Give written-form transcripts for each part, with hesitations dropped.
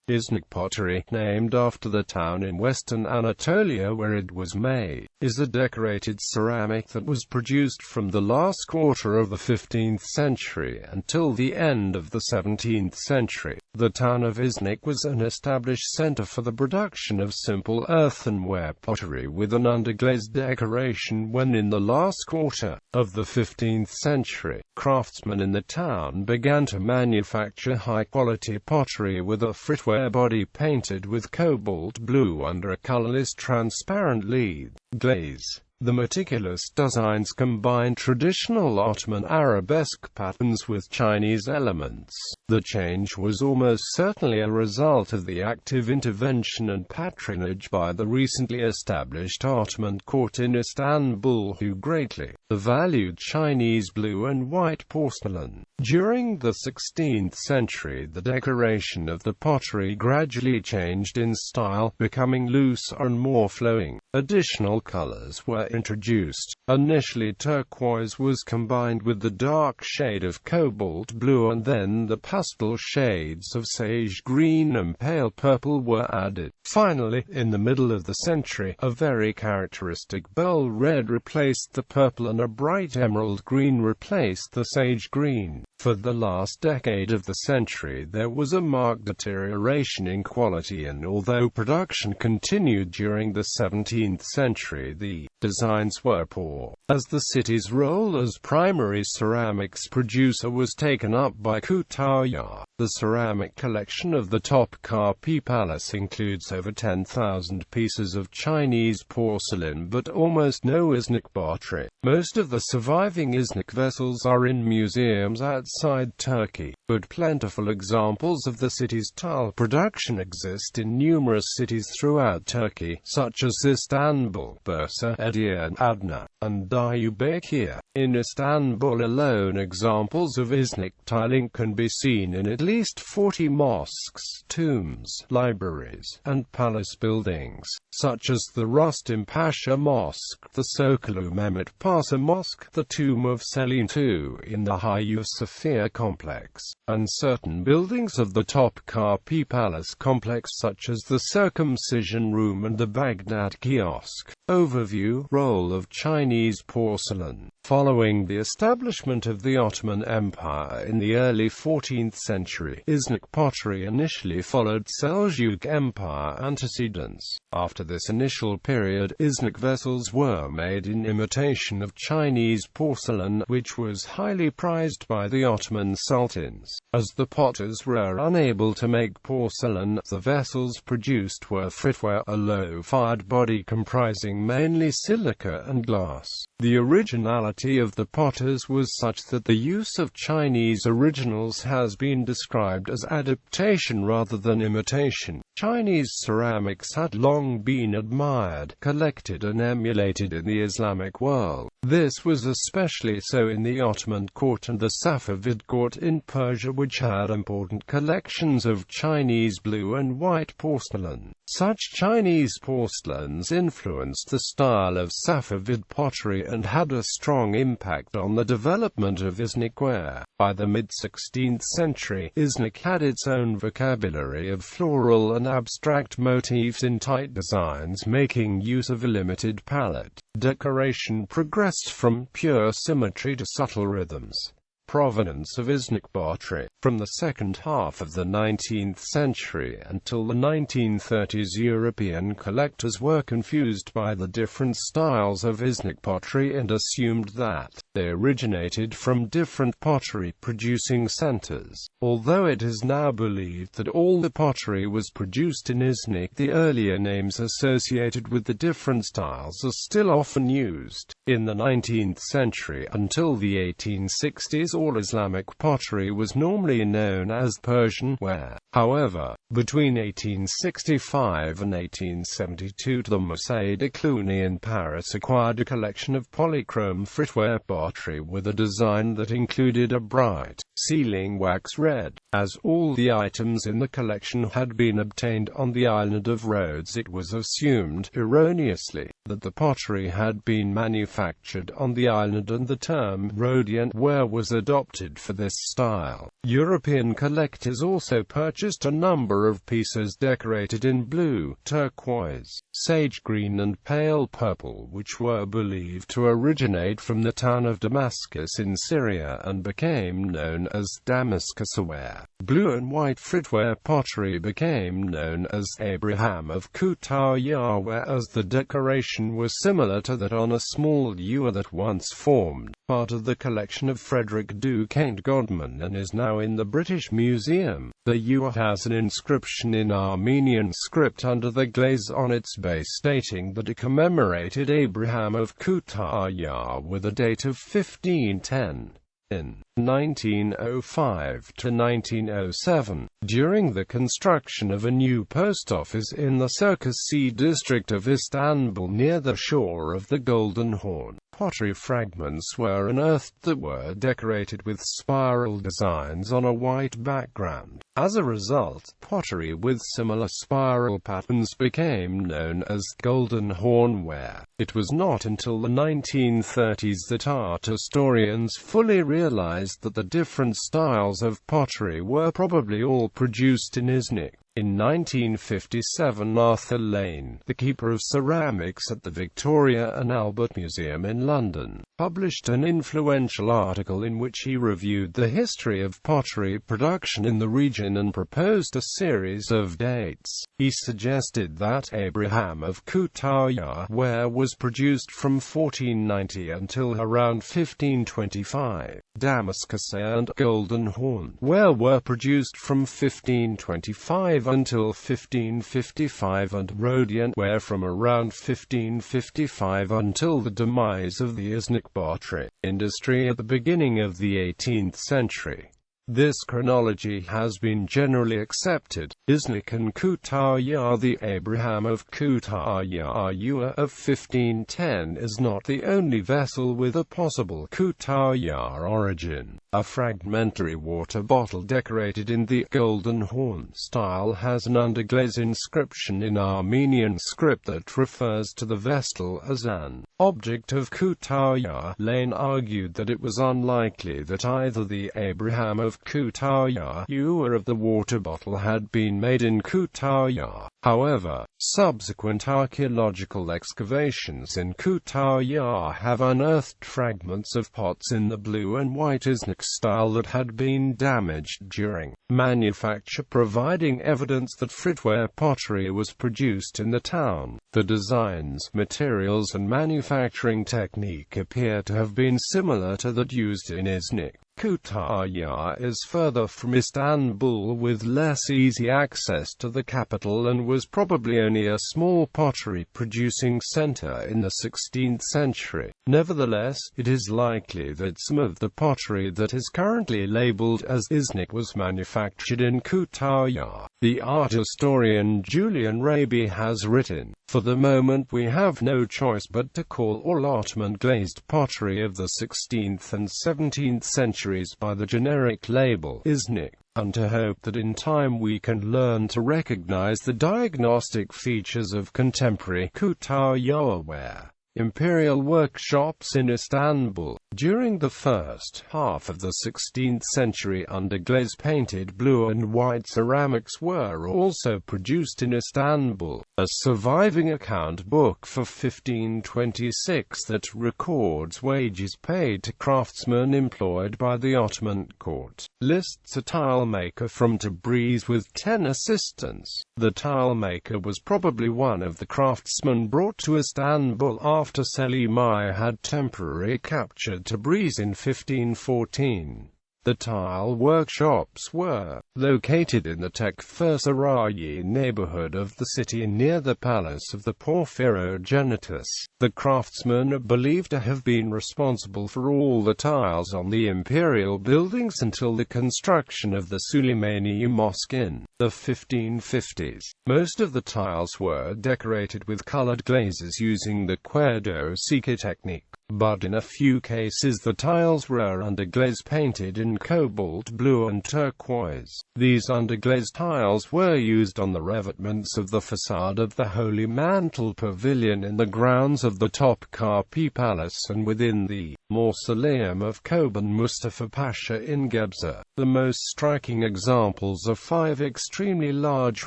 İznik pottery, named after the town in western Anatolia where it was made, is a decorated ceramic that was produced from the last quarter of the 15th century until the end of the 17th century. The town of Iznik was an established center for the production of simple earthenware pottery with an underglaze decoration when in the last quarter of the 15th century, craftsmen in the town began to manufacture high-quality pottery with a Fritware body painted with cobalt blue under a colourless transparent lead glaze. The meticulous designs combined traditional Ottoman arabesque patterns with Chinese elements. The change was almost certainly a result of the active intervention and patronage by the recently established Ottoman court in Istanbul, who greatly valued Chinese blue and white porcelain. During the 16th century, the decoration of the pottery gradually changed in style, becoming looser and more flowing. Additional colors were introduced. Initially turquoise was combined with the dark shade of cobalt blue, and then the pastel shades of sage green and pale purple were added. Finally, in the middle of the century, a very characteristic dull red replaced the purple and a bright emerald green replaced the sage green. For the last decade of the century there was a marked deterioration in quality, and although production continued during the 17th century, the designs were poor, as the city's role as primary ceramics producer was taken up by Kütahya. The ceramic collection of the Topkapi Palace includes over 10,000 pieces of Chinese porcelain but almost no Iznik pottery. Most of the surviving Iznik vessels are in museums outside Turkey, but plentiful examples of the city's tile production exist in numerous cities throughout Turkey, such as Istanbul, Bursa, Edirne, Adana, and Diyarbakir. In Istanbul alone, examples of Iznik tiling can be seen in at least 40 mosques, tombs, libraries, and palace buildings, such as the Rustem Pasha Mosque, the Sokalu Mehmet Pasha Mosque, the tomb of Selim II in the Hagia Sophia complex, and certain buildings of the Topkapi Palace complex such as the Circumcision Room and the Baghdad Kiosk. Overview: Role of Chinese porcelain. Following the establishment of the Ottoman Empire in the early 14th century, Iznik pottery initially followed Seljuk Empire antecedents. After this initial period, Iznik vessels were made in imitation of Chinese porcelain, which was highly prized by the Ottoman sultans. As the potters were unable to make porcelain, the vessels produced were Fritware, a low-fired body comprising mainly silica and glass. The originality of the potters was such that the use of Chinese originals has been described as adaptation rather than imitation. Chinese ceramics had long been admired, collected and emulated in the Islamic world. This was especially so in the Ottoman court and the Safavid court in Persia, which had important collections of Chinese blue and white porcelain. Such Chinese porcelains influenced the style of Safavid pottery and had a strong impact on the development of Iznikware. By the mid-16th century, Iznik had its own vocabulary of floral and abstract motifs in tight designs, making use of a limited palette. Decoration progressed from pure symmetry to subtle rhythms. Provenance of Iznik pottery. From the second half of the 19th century until the 1930s, European collectors were confused by the different styles of Iznik pottery and assumed that they originated from different pottery-producing centers. Although it is now believed that all the pottery was produced in Iznik, the earlier names associated with the different styles are still often used. In the 19th century until the 1860s, all Islamic pottery was normally known as Persian ware. However, between 1865 and 1872, the Musée de Cluny in Paris acquired a collection of polychrome Fritware pottery with a design that included a bright, sealing wax red. As all the items in the collection had been obtained on the island of Rhodes, it was assumed, erroneously, that the pottery had been manufactured on the island, and the term Rhodian ware was adopted for this style. European collectors also purchased a number number of pieces decorated in blue, turquoise, sage green and pale purple, which were believed to originate from the town of Damascus in Syria and became known as Damascusware. Blue and white Fritware pottery became known as Ibrahim of Kütahya, whereas the decoration was similar to that on a small ewer that once formed part of the collection of Frederick Duke and Godman and is now in the British Museum. The ewer has an inscription in Armenian script under the glaze on its base stating that it commemorated Ibrahim of Kütahya with a date of 1510. In 1905 to 1907, during the construction of a new post office in the Circus district of Istanbul near the shore of the Golden Horn, pottery fragments were unearthed that were decorated with spiral designs on a white background. As a result, pottery with similar spiral patterns became known as Golden Hornware. It was not until the 1930s that art historians fully realized that the different styles of pottery were probably all produced in Iznik. In 1957, Arthur Lane, the keeper of ceramics at the Victoria and Albert Museum in London, published an influential article in which he reviewed the history of pottery production in the region and proposed a series of dates. He suggested that Ibrahim of Kütahya ware was produced from 1490 until around 1525. Damascus and Golden Horn ware were produced from 1525 until 1555 and Rhodian ware from around 1555 until the demise of the Iznik pottery industry at the beginning of the 18th century. This chronology has been generally accepted. Iznik and Kütahya. The Ibrahim of Kütahya ewer of 1510 is not the only vessel with a possible Kütahya origin. A fragmentary water bottle decorated in the Golden Horn style has an underglaze inscription in Armenian script that refers to the vessel as an object of Kütahya. Lane argued that it was unlikely that either the Ibrahim of Kütahya ewer of the water bottle had been made in Kütahya. However, subsequent archaeological excavations in Kütahya have unearthed fragments of pots in the blue and white Iznik style that had been damaged during manufacture, providing evidence that Fritware pottery was produced in the town. The designs, materials and manufacturing technique appear to have been similar to that used in Iznik. Kütahya is further from Istanbul with less easy access to the capital and was probably only a small pottery producing center in the 16th century. Nevertheless, it is likely that some of the pottery that is currently labeled as Iznik was manufactured in Kütahya. The art historian Julian Raby has written, "For the moment we have no choice but to call all Ottoman glazed pottery of the 16th and 17th centuries by the generic label Iznik, and to hope that in time we can learn to recognize the diagnostic features of contemporary Kütahya ware." Imperial workshops in Istanbul. During the first half of the 16th century, underglaze painted blue and white ceramics were also produced in Istanbul. A surviving account book for 1526 that records wages paid to craftsmen employed by the Ottoman court lists a tile maker from Tabriz with 10 assistants. The tile maker was probably one of the craftsmen brought to Istanbul after Selim I had temporarily captured Tabriz in 1514. The tile workshops were located in the Tekfir neighborhood of the city near the palace of the Porphyrogenitus. The craftsmen are believed to have been responsible for all the tiles on the imperial buildings until the construction of the Suleymani Mosque in the 1550s. Most of the tiles were decorated with colored glazes using the Querdo-Sika technique. but in a few cases the tiles were underglaze painted in cobalt blue and turquoise. These underglaze tiles were used on the revetments of the facade of the Holy Mantle Pavilion in the grounds of the Topkapi Palace and within the mausoleum of Çoban Mustafa Pasha in Gebze. The most striking examples are 5 extremely large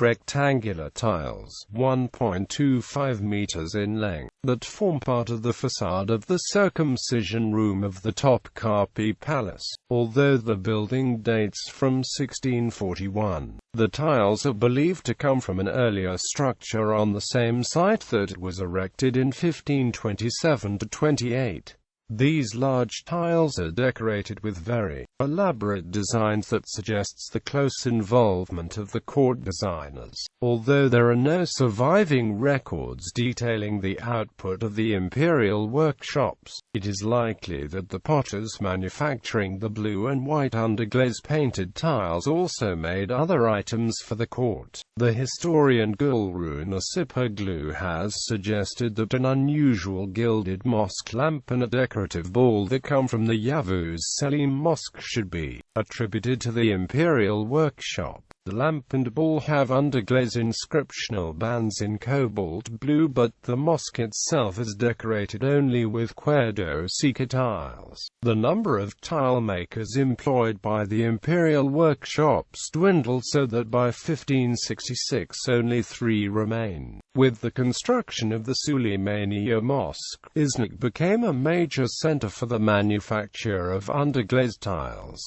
rectangular tiles, 1.25 meters in length, that form part of the facade of the circumcision room of the Topkapi Palace. Although the building dates from 1641, the tiles are believed to come from an earlier structure on the same site that it was erected in 1527–28. These large tiles are decorated with very elaborate designs that suggests the close involvement of the court designers. Although there are no surviving records detailing the output of the imperial workshops, it is likely that the potters manufacturing the blue and white underglaze painted tiles also made other items for the court. The historian Gülrün Asipoglu has suggested that an unusual gilded mosque lamp and a decorative ball that come from the Yavuz Selim Mosque should be attributed to the imperial workshop. The lamp and ball have underglaze inscriptional bands in cobalt blue, but the mosque itself is decorated only with Cuerdo Sika tiles. The number of tile makers employed by the imperial workshops dwindled so that by 1566 only 3 remain. With the construction of the Süleymaniye Mosque, İznik became a major center for the manufacture of underglaze tiles.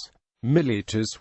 Meticulous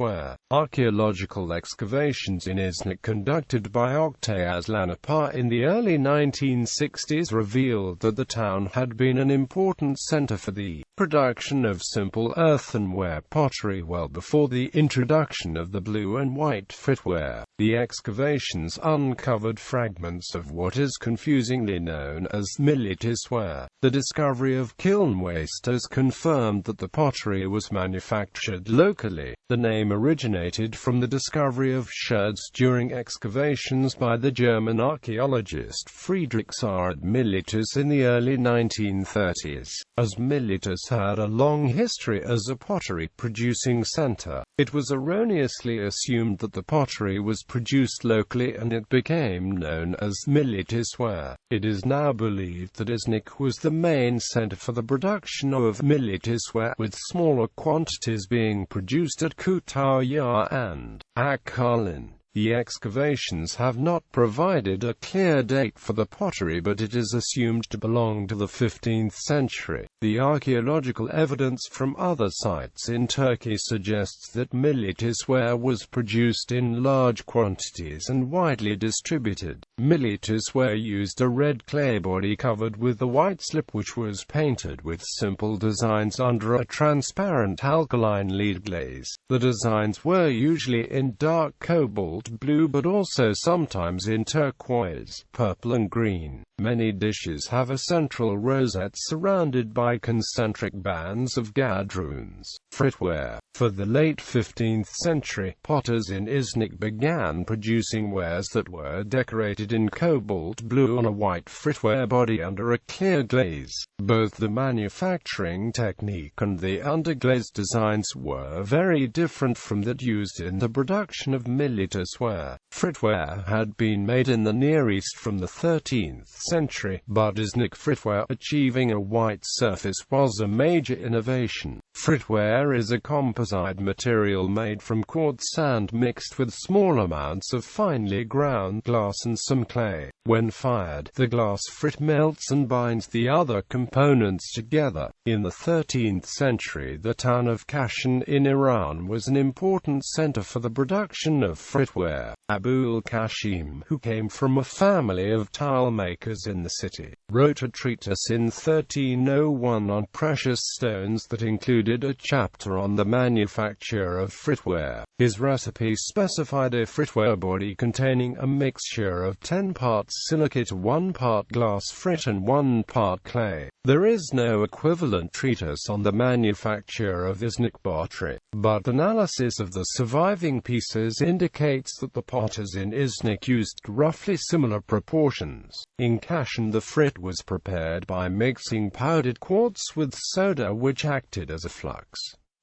archaeological excavations in İznik conducted by Oktay Aslanapar in the early 1960s revealed that the town had been an important center for the production of simple earthenware pottery well before the introduction of the blue and white fritware. The excavations uncovered fragments of what is confusingly known as meticulous. The discovery of kiln waste has confirmed that the pottery was manufactured locally. The name originated from the discovery of sherds during excavations by the German archaeologist Friedrich Saar at Miletus in the early 1930s. As Miletus had a long history as a pottery-producing center, it was erroneously assumed that the pottery was produced locally and it became known as meticulous. It is now believed that İznik was the main center for the production of meticulous, with smaller quantities being produced at Kütahya and Akkalin. The excavations have not provided a clear date for the pottery, but it is assumed to belong to the 15th century. The archaeological evidence from other sites in Turkey suggests that meticulous was produced in large quantities and widely distributed. Meticulous used a red clay body covered with a white slip which was painted with simple designs under a transparent alkaline lead glaze. The designs were usually in dark cobalt blue but also sometimes in turquoise, purple and green. Many dishes have a central rosette surrounded by concentric bands of gadroons. Fritware. For the late 15th century, potters in İznik began producing wares that were decorated in cobalt blue on a white fritware body under a clear glaze. Both the manufacturing technique and the underglaze designs were very different from that used in the production of meticulous ware. Fritware had been made in the Near East from the 13th century, but İznik fritware achieving a white surface was a major innovation. Fritware is a composite material made from quartz sand mixed with small amounts of finely ground glass and some clay. When fired, the glass frit melts and binds the other components together. In the 13th century, the town of Kashan in Iran was an important center for the production of fritware. Abul Qasim, who came from a family of tile makers in the city, wrote a treatise in 1301 on precious stones that included a chapter on the manufacture of fritware. His recipe specified a fritware body containing a mixture of 10 parts silicate, 1 part glass frit and 1 part clay. There is no equivalent excellent treatise on the manufacture of Iznik pottery, but analysis of the surviving pieces indicates that the potters in Iznik used roughly similar proportions. In Kashan, the frit was prepared by mixing powdered quartz with soda, which acted as a flux.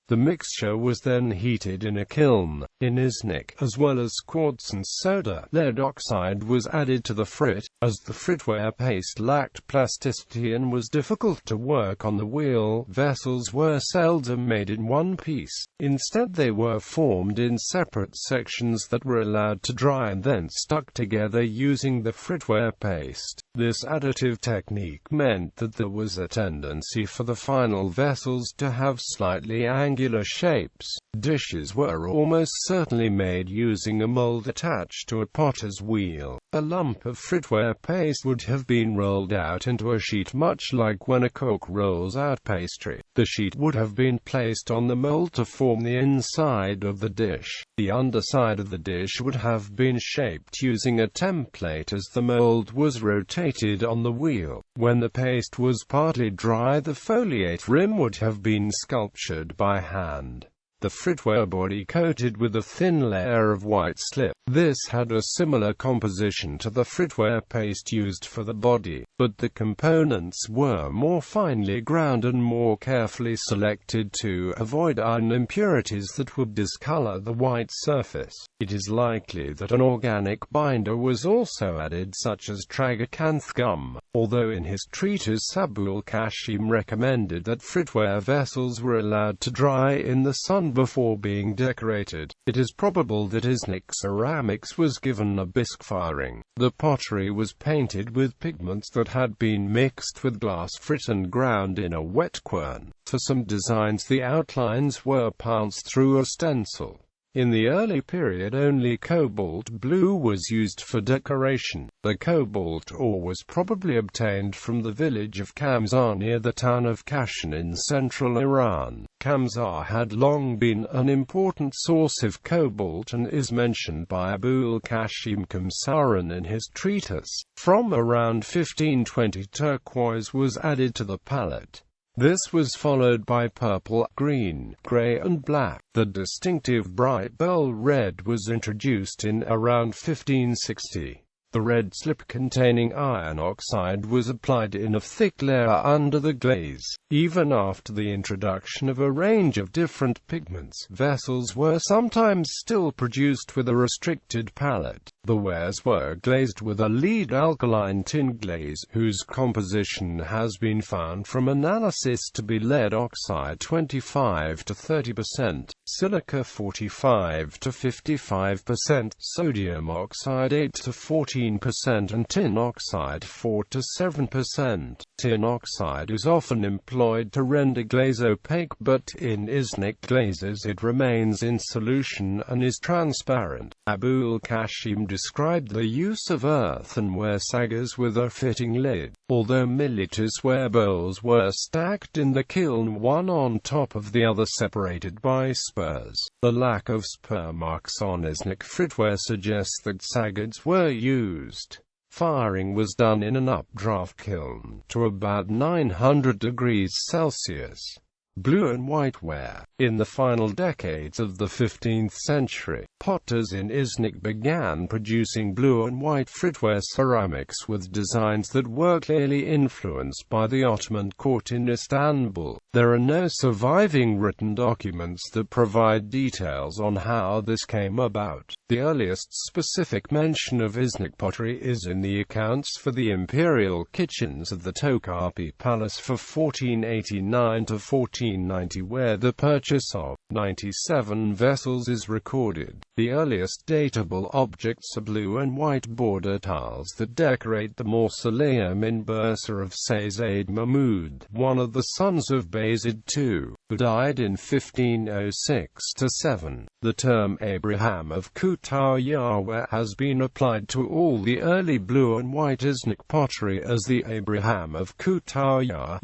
The mixture was then heated in a kiln. In Iznik, as well as quartz and soda, lead oxide was added to the frit, as the fritware paste lacked plasticity and was difficult to work on the wheel. Vessels were seldom made in one piece. Instead, they were formed in separate sections that were allowed to dry and then stuck together using the fritware paste. This additive technique meant that there was a tendency for the final vessels to have slightly angular shapes. Dishes were almost certainly made using a mold attached to a potter's wheel. A lump of fritware paste would have been rolled out into a sheet, much like when a cook rolls out pastry. The sheet would have been placed on the mold to form the inside of the dish. The underside of the dish would have been shaped using a template as the mold was rotated on the wheel. When the paste was partly dry, the foliate rim would have been sculptured by hand. The fritware body coated with a thin layer of white slip. This had a similar composition to the fritware paste used for the body, but the components were more finely ground and more carefully selected to avoid iron impurities that would discolor the white surface. It is likely that an organic binder was also added, such as tragacanth gum, although in his treatise Abul Qasim recommended that fritware vessels were allowed to dry in the sun before being decorated. It is probable that Iznik ceramics was given a bisque firing. The pottery was painted with pigments that had been mixed with glass frit and ground in a wet quern. For some designs, the outlines were pounced through a stencil. In the early period, only cobalt blue was used for decoration. The cobalt ore was probably obtained from the village of Kamsar near the town of Kashan in central Iran. Kamsar had long been an important source of cobalt and is mentioned by Abul Qasim Kamsaran in his treatise. From around 1520, turquoise was added to the palette. This was followed by purple, green, grey and black. The distinctive bright pearl red was introduced in around 1560. The red slip containing iron oxide was applied in a thick layer under the glaze. Even after the introduction of a range of different pigments, vessels were sometimes still produced with a restricted palette. The wares were glazed with a lead alkaline tin glaze, whose composition has been found from analysis to be lead oxide 25 to 30%, silica 45 to 55%, sodium oxide 8 to 14%, and tin oxide 4 to 7%. Tin oxide is often employed to render glaze opaque, but in Iznik glazes it remains in solution and is transparent. Abul Qasim described the use of earthenware sagas with a fitting lid. Although meticulous bowls were stacked in the kiln one on top of the other separated by spurs, the lack of spur marks on Iznik fritware suggests that sagas were used. Firing was done in an updraft kiln to about 900 degrees Celsius. Blue and white ware. In the final decades of the 15th century, potters in Iznik began producing blue and white fritware ceramics with designs that were clearly influenced by the Ottoman court in Istanbul. There are no surviving written documents that provide details on how this came about. The earliest specific mention of Iznik pottery is in the accounts for the imperial kitchens of the Topkapi Palace for 1489 to 1490, where the purchase of 97 vessels is recorded. The earliest datable objects are blue and white border tiles that decorate the mausoleum in Bursa of Sayyid Mahmud, one of the sons of Bayezid II, who died in 1506-7. The term Ibrahim of Kütahya has been applied to all the early blue and white Iznik pottery as the Ibrahim of Kütahya,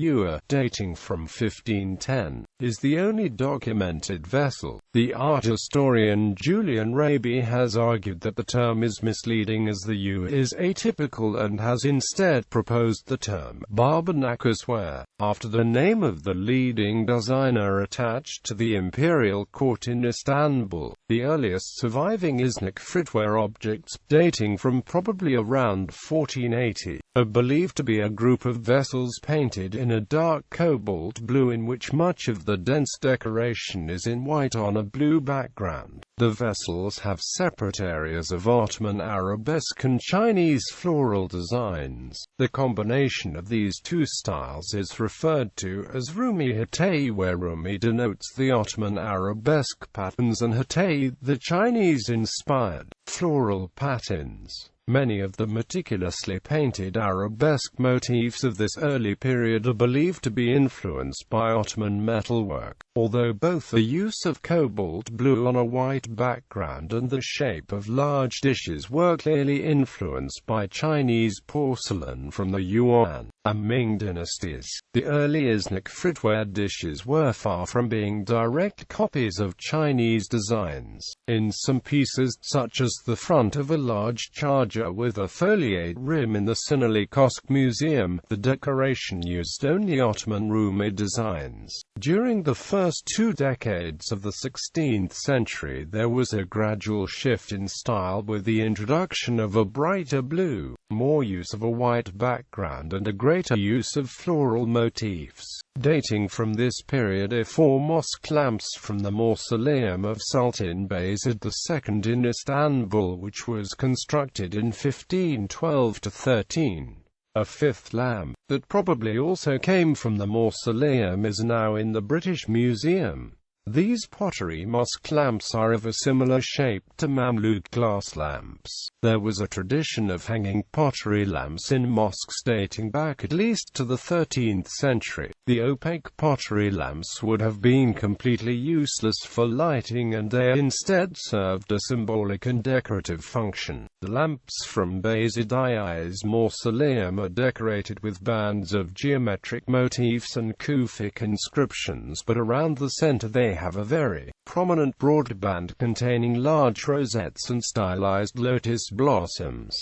dating from 1510, is the only documented vessel. The art historian Julian Raby has argued that the term is misleading as the U is atypical and has instead proposed the term Barbanakos ware, after the name of the leading designer attached to the imperial court in Istanbul. The earliest surviving Iznik Fritware objects, dating from probably around 1480, are believed to be a group of vessels painted in a dark cobalt blue in which much of the dense decoration is in white on a blue background. The vessels have separate areas of Ottoman arabesque and Chinese floral designs. The combination of these two styles is referred to as Rumi Hatay, where Rumi denotes the Ottoman arabesque patterns and Hatay the Chinese-inspired floral patterns. Many of the meticulously painted arabesque motifs of this early period are believed to be influenced by Ottoman metalwork, although both the use of cobalt blue on a white background and the shape of large dishes were clearly influenced by Chinese porcelain from the Yuan and Ming dynasties. The early Iznik Fritware dishes were far from being direct copies of Chinese designs. In some pieces, such as the front of a large charger with a foliate rim in the Sinali Kosk Museum, the decoration used only Ottoman Rumi designs. During the first 2 decades of the 16th century, there was a gradual shift in style with the introduction of a brighter blue, more use of a white background and a greater use of floral motifs. Dating from this period are 4 mosque lamps from the mausoleum of Sultan Bayezid II in Istanbul, which was constructed in 1512–13. A 5th lamp, that probably also came from the mausoleum, is now in the British Museum. These pottery mosque lamps are of a similar shape to Mamluk glass lamps. There was a tradition of hanging pottery lamps in mosques dating back at least to the 13th century. The opaque pottery lamps would have been completely useless for lighting, and they instead served a symbolic and decorative function. The lamps from Bayezid-I's mausoleum are decorated with bands of geometric motifs and Kufic inscriptions, but around the center they have a very prominent broad band containing large rosettes and stylized lotus blossoms.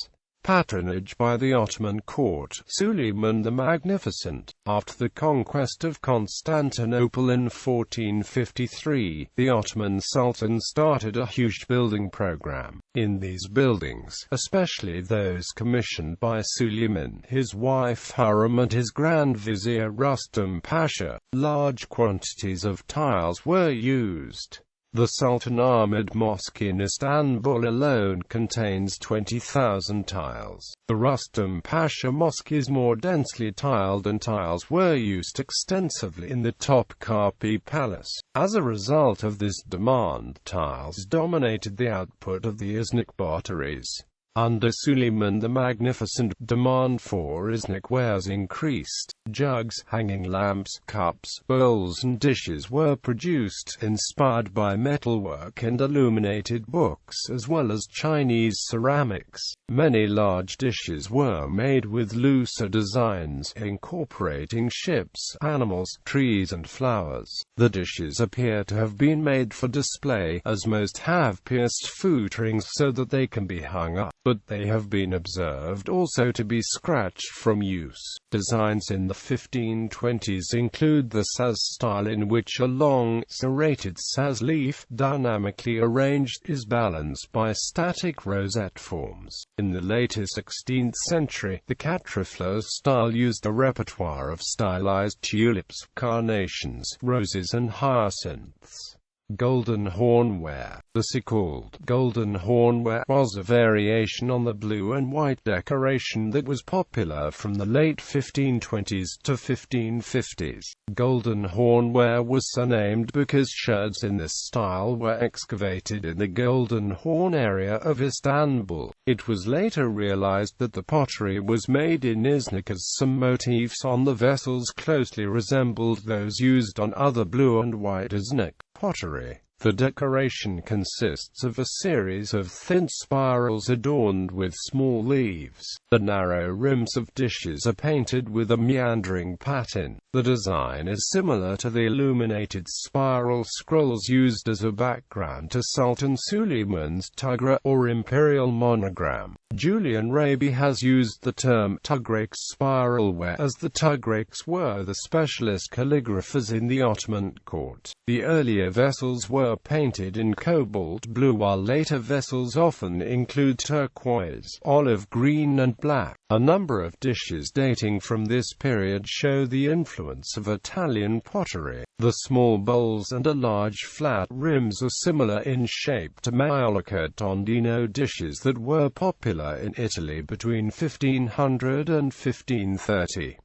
Patronage by the Ottoman court. Suleiman the Magnificent. After the conquest of Constantinople in 1453, the Ottoman Sultan started a huge building program. In these buildings, especially those commissioned by Suleiman, his wife Hurrem and his Grand Vizier Rustam Pasha, large quantities of tiles were used. The Sultan Ahmed Mosque in Istanbul alone contains 20,000 tiles. The Rustam Pasha Mosque is more densely tiled, and tiles were used extensively in the Topkapi Palace. As a result of this demand, tiles dominated the output of the Iznik potteries. Under Suleiman the Magnificent, demand for Iznik wares increased. Jugs, hanging lamps, cups, bowls and dishes were produced, inspired by metalwork and illuminated books, as well as Chinese ceramics. Many large dishes were made with looser designs, incorporating ships, animals, trees and flowers. The dishes appear to have been made for display, as most have pierced foot rings so that they can be hung up, but they have been observed also to be scratched from use. Designs in the 1520s include the saz style, in which a long, serrated saz leaf, dynamically arranged, is balanced by static rosette forms. In the later 16th century, the quatre-fleurs style used a repertoire of stylized tulips, carnations, roses and hyacinths. Golden hornware. The so-called golden hornware was a variation on the blue and white decoration that was popular from the late 1520s to 1550s. Golden hornware was so named because sherds in this style were excavated in the Golden Horn area of Istanbul. It was later realized that the pottery was made in Iznik, as some motifs on the vessels closely resembled those used on other blue and white Iznik pottery. The decoration consists of a series of thin spirals adorned with small leaves. The narrow rims of dishes are painted with a meandering pattern. The design is similar to the illuminated spiral scrolls used as a background to Sultan Suleiman's Tughra, or imperial monogram. Julian Raby has used the term Tughraik's spiralware, as the Tughraik's were the specialist calligraphers in the Ottoman court. The earlier vessels were painted in cobalt blue, while later vessels often include turquoise, olive green and black. A number of dishes dating from this period show the influence of Italian pottery. The small bowls and a large flat rims are similar in shape to Maiolica tondino dishes that were popular in Italy between 1500 and 1530.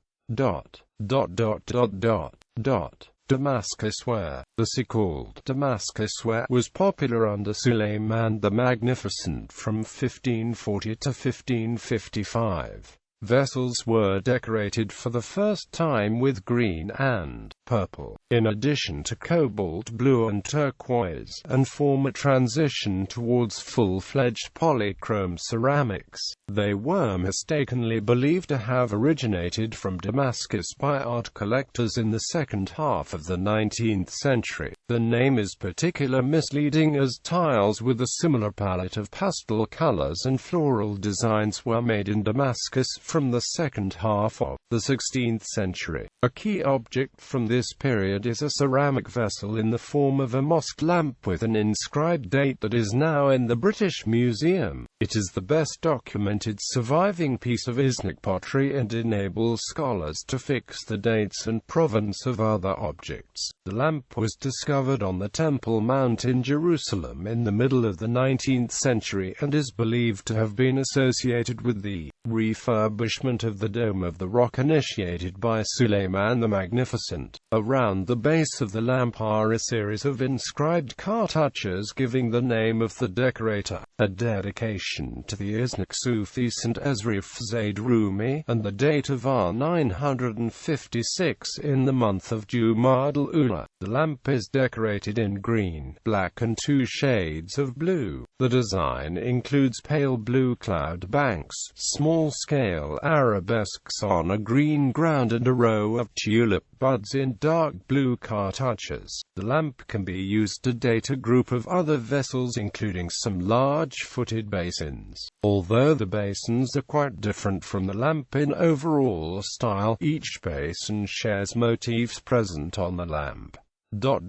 Damascusware. The so-called Damascusware was popular under Suleiman the Magnificent from 1540 to 1555. Vessels were decorated for the first time with green and purple, in addition to cobalt blue and turquoise, and form a transition towards full-fledged polychrome ceramics. They were mistakenly believed to have originated from Damascus by art collectors in the second half of the 19th century. The name is particularly misleading, as tiles with a similar palette of pastel colors and floral designs were made in Damascus from the second half of the 16th century. A key object from this period is a ceramic vessel in the form of a mosque lamp with an inscribed date that is now in the British Museum. It is the best documented surviving piece of Iznik pottery and enables scholars to fix the dates and provenance of other objects. The lamp was discovered on the Temple Mount in Jerusalem in the middle of the 19th century and is believed to have been associated with the refurbishment of the Dome of the Rock initiated by Suleiman the Magnificent. Around the base of the lamp are a series of inscribed cartouches giving the name of the decorator, a dedication to the Iznik Sufi Saint Esrif Zaid Rumi, and the date of R956 in the month of Jumad al-Ula. The lamp is decorated in green, black and 2 shades of blue. The design includes pale blue cloud banks, small-scale arabesques on a green ground, and a row of tulip buds in dark blue cartouches. The lamp can be used to date a group of other vessels, including some large-footed basins. Although the basins are quite different from the lamp in overall style, each basin shares motifs present on the lamp. There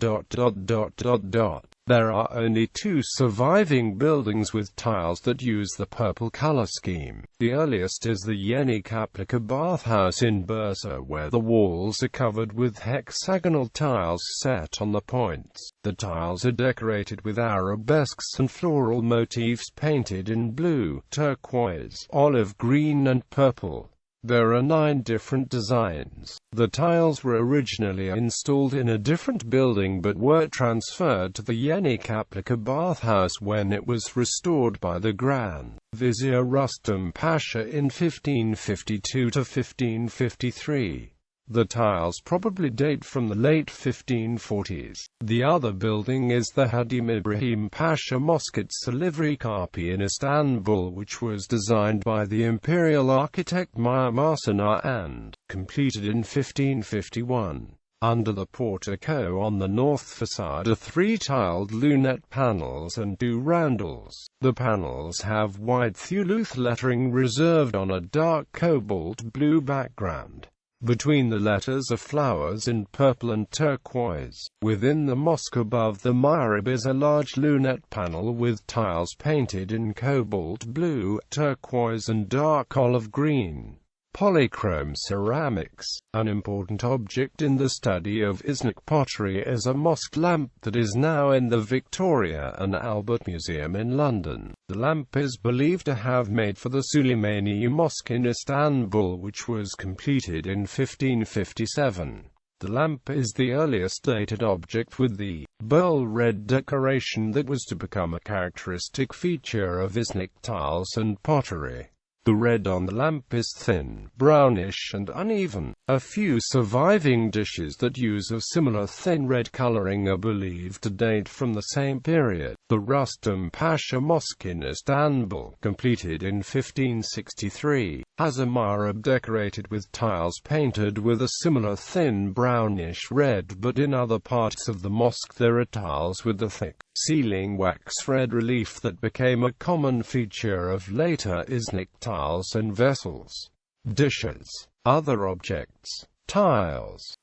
are only 2 surviving buildings with tiles that use the purple color scheme. The earliest is the Yeni Kaplıca bathhouse in Bursa, where the walls are covered with hexagonal tiles set on the points. The tiles are decorated with arabesques and floral motifs painted in blue, turquoise, olive green and purple. There are 9 different designs. The tiles were originally installed in a different building but were transferred to the Yeni Kaplıca bathhouse when it was restored by the Grand Vizier Rustam Pasha in 1552 to 1553. The tiles probably date from the late 1540s. The other building is the Haddam Ibrahim Pasha Mosque at Silivri Kapı in Istanbul, which was designed by the imperial architect Mimar Sinan and completed in 1551. Under the portico on the north facade are 3 tiled lunette panels and 2 roundels. The panels have white thuluth lettering reserved on a dark cobalt blue background. Between the letters are flowers in purple and turquoise. Within the mosque above the mihrab is a large lunette panel with tiles painted in cobalt blue, turquoise and dark olive green. Polychrome ceramics. An important object in the study of Iznik pottery is a mosque lamp that is now in the Victoria and Albert Museum in London. The lamp is believed to have made for the Süleymaniye Mosque in Istanbul, which was completed in 1557. The lamp is the earliest dated object with the pearl red decoration that was to become a characteristic feature of Iznik tiles and pottery. The red on the lamp is thin, brownish and uneven. A few surviving dishes that use a similar thin red coloring are believed to date from the same period. The Rustam Pasha Mosque in Istanbul, completed in 1563, has a mihrab decorated with tiles painted with a similar thin brownish red, but in other parts of the mosque there are tiles with the thick ceiling wax red relief that became a common feature of later Iznik tiles and vessels, dishes, other objects, tiles,